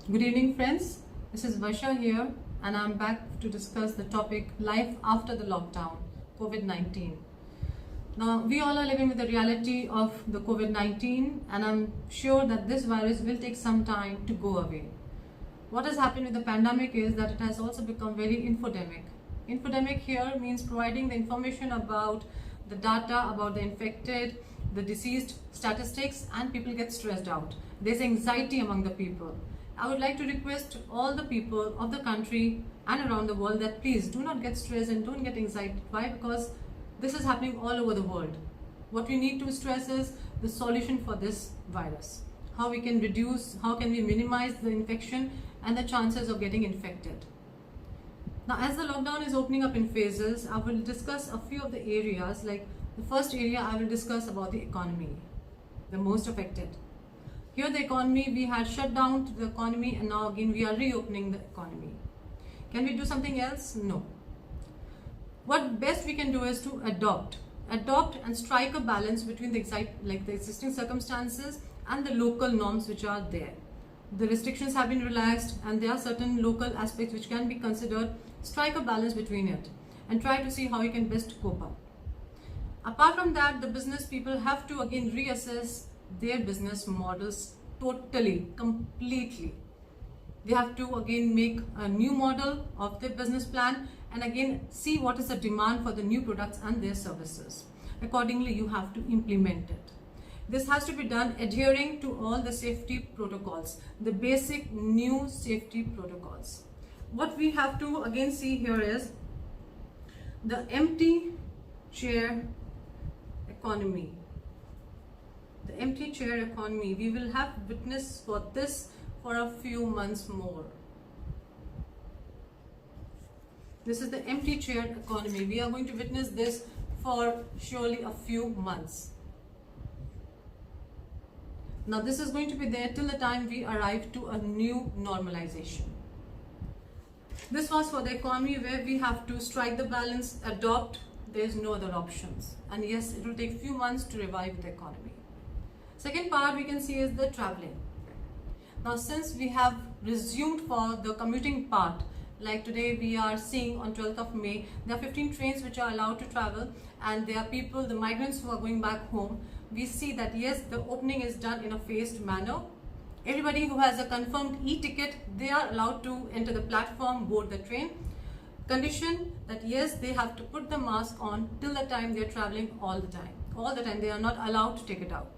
Good evening, friends. This is Varsha here, and I'm back to discuss the topic life after the lockdown, COVID-19. Now, we all are living with the reality of the COVID-19, and I'm sure that this virus will take some time to go away. What has happened with the pandemic is that it has also become very infodemic. Infodemic here means providing the information about the data, about the infected, the deceased statistics, and people get stressed out. There's anxiety among the people. I would like to request all the people of the country and around the world that please do not get stressed and don't get anxiety. Why? Because this is happening all over the world. What we need to stress is the solution for this virus. How we can reduce, how can we minimize the infection and the chances of getting infected. Now, as the lockdown is opening up in phases, I will discuss a few of the areas. Like the first area, I will discuss about the economy, the most affected. Here the economy, we had shut down the economy, and now again we are reopening the economy. Can we do something else? No. What best we can do is to adopt and strike a balance between the existing circumstances and the local norms which are there. The restrictions have been relaxed and there are certain local aspects which can be considered. Strike a balance between it and try to see how you can best cope up. Apart from that, the business people have to again reassess their business models totally, completely. They have to again make a new model of their business plan and again see what is the demand for the new products and their services. Accordingly, you have to implement it. This has to be done adhering to all the safety protocols, the basic new safety protocols. What we have to again see here is the empty chair economy. The empty chair economy, we will have witness for this for a few months more. This is the empty chair economy. We are going to witness this for surely a few months. Now this is going to be there till the time we arrive to a new normalization. This was for the economy where we have to strike the balance, adopt, there is no other options. And yes, it will take few months to revive the economy. Second part we can see is the traveling. Now since we have resumed for the commuting part, like today we are seeing on 12th of May, there are 15 trains which are allowed to travel and there are people, the migrants who are going back home. We see that yes, the opening is done in a phased manner. Everybody who has a confirmed e-ticket, they are allowed to enter the platform, board the train. Condition that yes, they have to put the mask on till the time they are traveling all the time. All the time they are not allowed to take it out.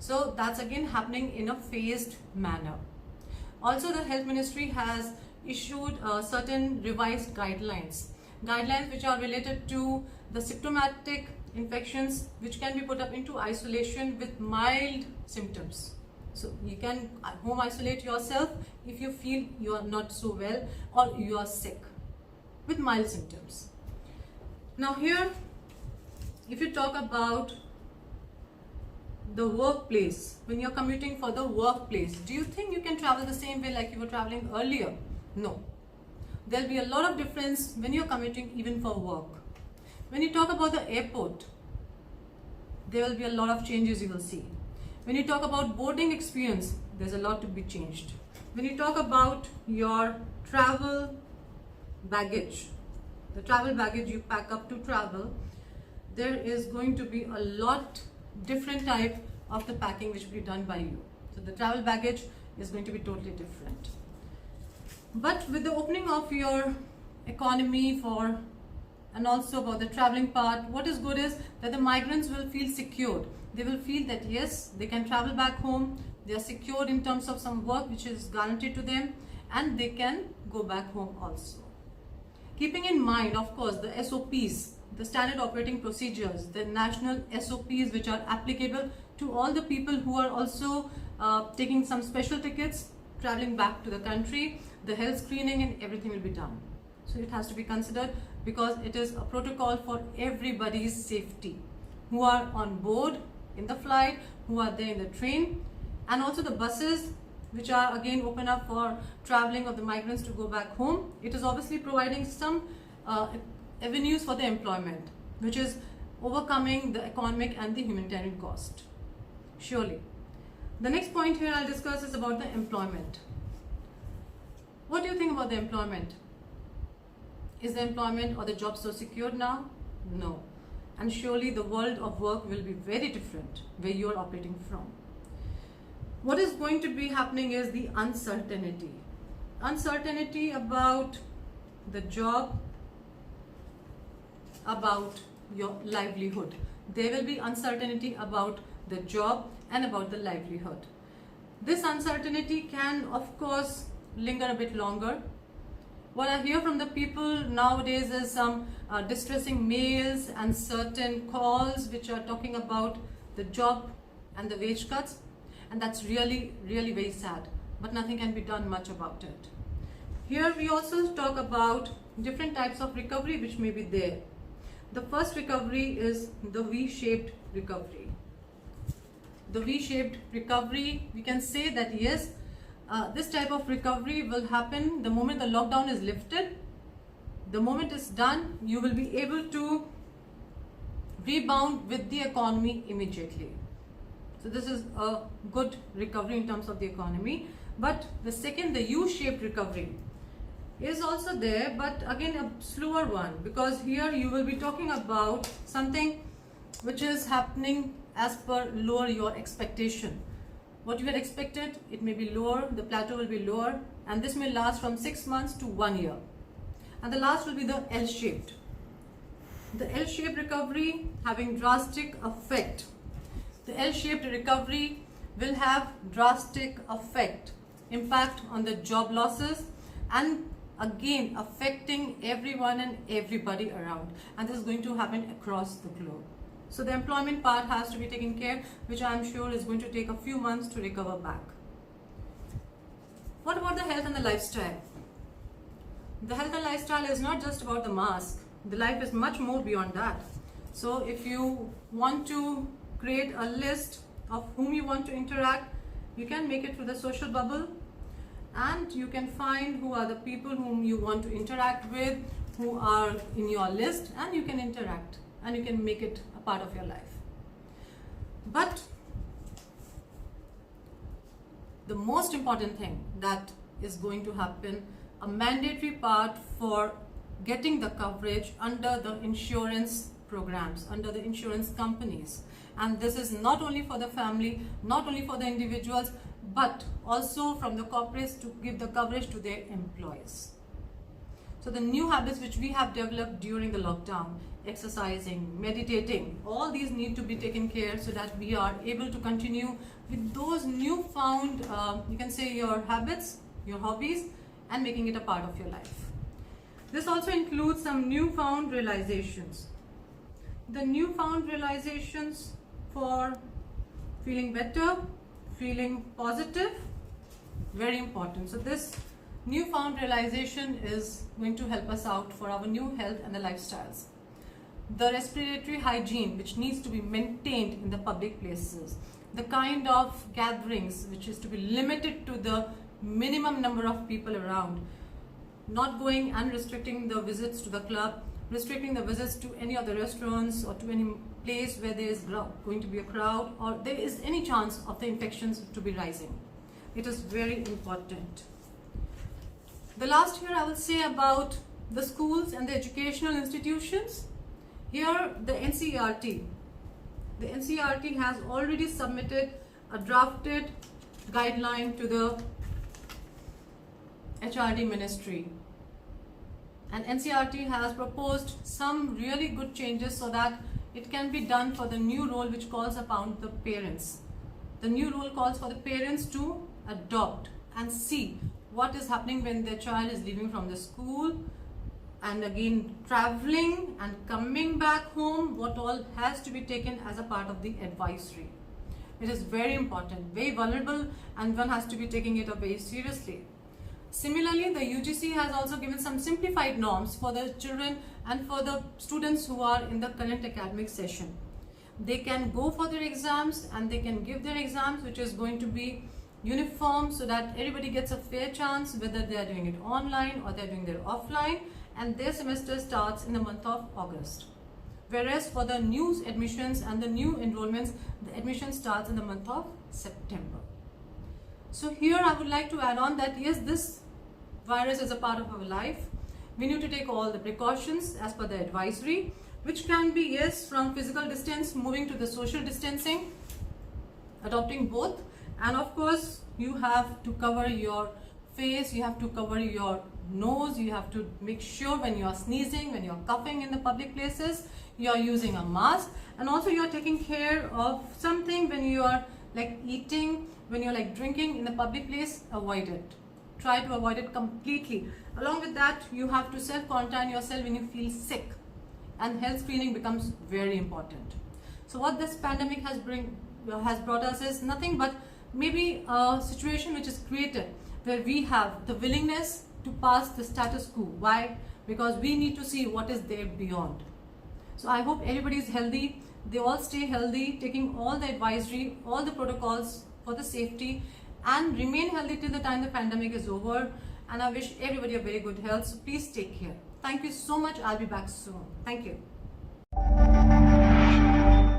So that's again happening in a phased manner. Also, the Health Ministry has issued certain revised guidelines which are related to the symptomatic infections which can be put up into isolation with mild symptoms. So you can home isolate yourself if you feel you are not so well or you are sick with mild symptoms. Now here, if you talk about the workplace, when you're commuting for the workplace, do you think you can travel the same way like you were traveling earlier? No. There'll be a lot of difference when you're commuting even for work. When you talk about the airport, there will be a lot of changes you will see. When you talk about boarding experience, there's a lot to be changed. When you talk about your travel baggage, the travel baggage you pack up to travel, there is going to be a lot different type of the packing which will be done by you. So the travel baggage is going to be totally different. But with the opening of your economy and also about the traveling part, what is good is that the migrants will feel secured. They will feel that yes, they can travel back home, they are secured in terms of some work which is guaranteed to them, and they can go back home also. Keeping in mind, of course, the SOPs, the standard operating procedures, the national SOPs which are applicable to all the people who are also taking some special tickets, traveling back to the country, the health screening and everything will be done. So it has to be considered because it is a protocol for everybody's safety who are on board in the flight, who are there in the train, and also the buses which are again open up for traveling of the migrants to go back home. It is obviously providing some avenues for the employment, which is overcoming the economic and the humanitarian cost. Surely. The next point here I'll discuss is about the employment. What do you think about the employment? Is the employment or the job so secure now? No. And surely the world of work will be very different where you are operating from. What is going to be happening is the uncertainty. Uncertainty about the job, about your livelihood. There will be uncertainty about the job and about the livelihood. This uncertainty can, of course, linger a bit longer. What I hear from the people nowadays is some distressing mails and certain calls which are talking about the job and the wage cuts, and that's really very sad, but nothing can be done much about it. Here we also talk about different types of recovery which may be there. The first recovery is the V-shaped recovery. The V-shaped recovery, we can say that yes, this type of recovery will happen the moment the lockdown is lifted. The moment it's done, you will be able to rebound with the economy immediately. So this is a good recovery in terms of the economy. But the second, the U-shaped recovery, is also there, but again a slower one, because here you will be talking about something which is happening as per lower your expectation. What you had expected, it may be lower, the plateau will be lower, and this may last from 6 months to 1 year. And the last will be the L-shaped. The L-shaped recovery having drastic effect. The L-shaped recovery will have drastic impact on the job losses, and again affecting everyone and everybody around, and this is going to happen across the globe. So the employment part has to be taken care, which I am sure is going to take a few months to recover back. What about the health and the lifestyle? The health and lifestyle is not just about the mask. The life is much more beyond that. So if you want to create a list of whom you want to interact, you can make it through the social bubble, and you can find who are the people whom you want to interact with, who are in your list, and you can interact and you can make it a part of your life. But the most important thing that is going to happen, a mandatory part for getting the coverage under the insurance programs, under the insurance companies. And this is not only for the family, not only for the individuals, but also from the corporates to give the coverage to their employees. So the new habits which we have developed during the lockdown, exercising, meditating, all these need to be taken care so that we are able to continue with those newfound, you can say, your habits, your hobbies, and making it a part of your life. This also includes some newfound realizations. The newfound realizations for feeling better, feeling positive, very important. So this newfound realization is going to help us out for our new health and the lifestyles. The respiratory hygiene which needs to be maintained in the public places, the kind of gatherings which is to be limited to the minimum number of people around, not going and restricting the visits to the club, restricting the visits to any of the restaurants or to any place where there is going to be a crowd or there is any chance of the infections to be rising. It is very important. The last here I will say about the schools and the educational institutions. Here the NCERT. The NCERT has already submitted a drafted guideline to the HRD ministry. And NCERT has proposed some really good changes so that it can be done for the new role which calls upon the parents. The new role calls for the parents to adopt and see what is happening when their child is leaving from the school and again traveling and coming back home, what all has to be taken as a part of the advisory. It is very important, very vulnerable, and one has to be taking it up very seriously. Similarly, the UGC has also given some simplified norms for the children and for the students who are in the current academic session. They can go for their exams and they can give their exams, which is going to be uniform so that everybody gets a fair chance, whether they are doing it online or they are doing it offline, and their semester starts in the month of August. Whereas for the new admissions and the new enrollments, the admission starts in the month of September. So here I would like to add on that yes, this virus is a part of our life. We need to take all the precautions as per the advisory, which can be, yes, from physical distance moving to the social distancing, adopting both. And of course you have to cover your face, you have to cover your nose, you have to make sure when you are sneezing, when you are coughing in the public places, you are using a mask. And also you are taking care of something when you are like eating, when you're like drinking in the public place, avoid it. Try to avoid it completely. Along with that, you have to self-quarantine yourself when you feel sick, and health screening becomes very important. So what this pandemic has brought us is nothing but maybe a situation which is created where we have the willingness to pass the status quo. Why? Because we need to see what is there beyond. So I hope everybody is healthy. They all stay healthy, taking all the advisory, all the protocols for the safety, and remain healthy till the time the pandemic is over. And I wish everybody a very good health. So please take care. Thank you so much. I'll be back soon. Thank you.